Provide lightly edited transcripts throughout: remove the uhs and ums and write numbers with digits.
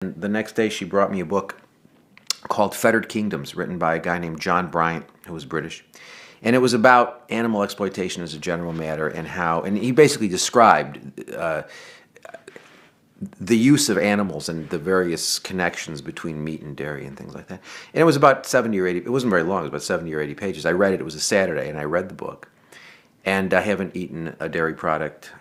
The next day she brought me a book called Fettered Kingdoms, written by a guy named John Bryant, who was British. And it was about animal exploitation as a general matter, and he basically described the use of animals and the various connections between meat and dairy and things like that. And it was about 70 or 80, it wasn't very long, it was about 70 or 80 pages. I read it, it was a Saturday, and I read the book. And I haven't eaten a dairy product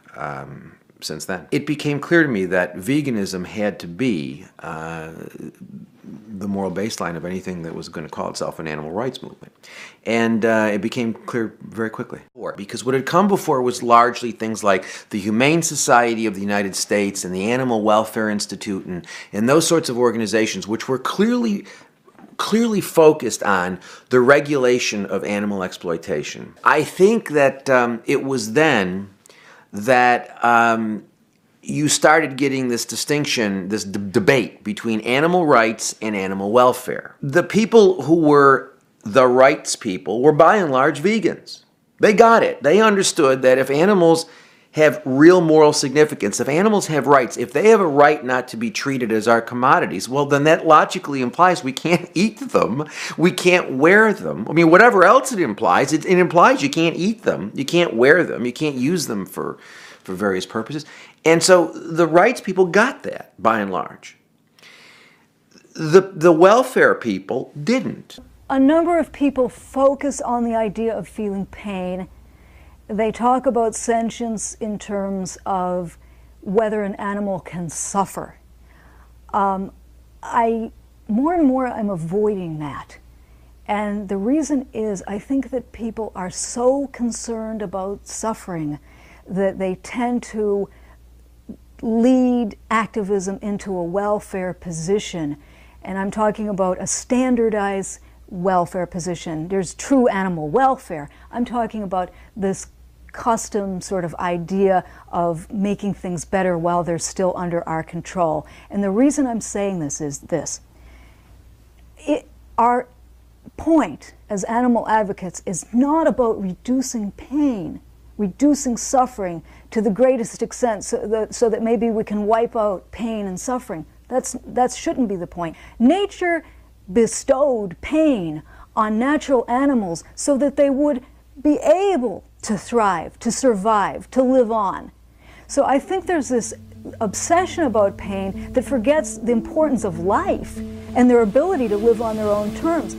since then. It became clear to me that veganism had to be the moral baseline of anything that was going to call itself an animal rights movement. And it became clear very quickly. Because what had come before was largely things like the Humane Society of the United States and the Animal Welfare Institute and those sorts of organizations, which were clearly focused on the regulation of animal exploitation. I think that it was then that you started getting this distinction, this debate between animal rights and animal welfare. The people who were the rights people were by and large vegans. They got it. They understood that if animals have real moral significance, if animals have rights, if they have a right not to be treated as our commodities, well, then that logically implies we can't eat them, we can't wear them. I mean, whatever else it implies, it implies you can't eat them, you can't wear them, you can't use them for various purposes. And so the rights people got that, by and large. The welfare people didn't. A number of people focus on the idea of feeling pain. They talk about sentience in terms of whether an animal can suffer. More and more I'm avoiding that. And the reason is I think that people are so concerned about suffering that they tend to lead activism into a welfare position. And I'm talking about a standardized welfare position. There's true animal welfare. I'm talking about this custom sort of idea of making things better while they're still under our control. And the reason I'm saying this is this. Our point as animal advocates is not about reducing pain, reducing suffering to the greatest extent so that maybe we can wipe out pain and suffering. That shouldn't be the point. Nature bestowed pain on natural animals so that they would be able to thrive, to survive, to live on. So I think there's this obsession about pain that forgets the importance of life and their ability to live on their own terms.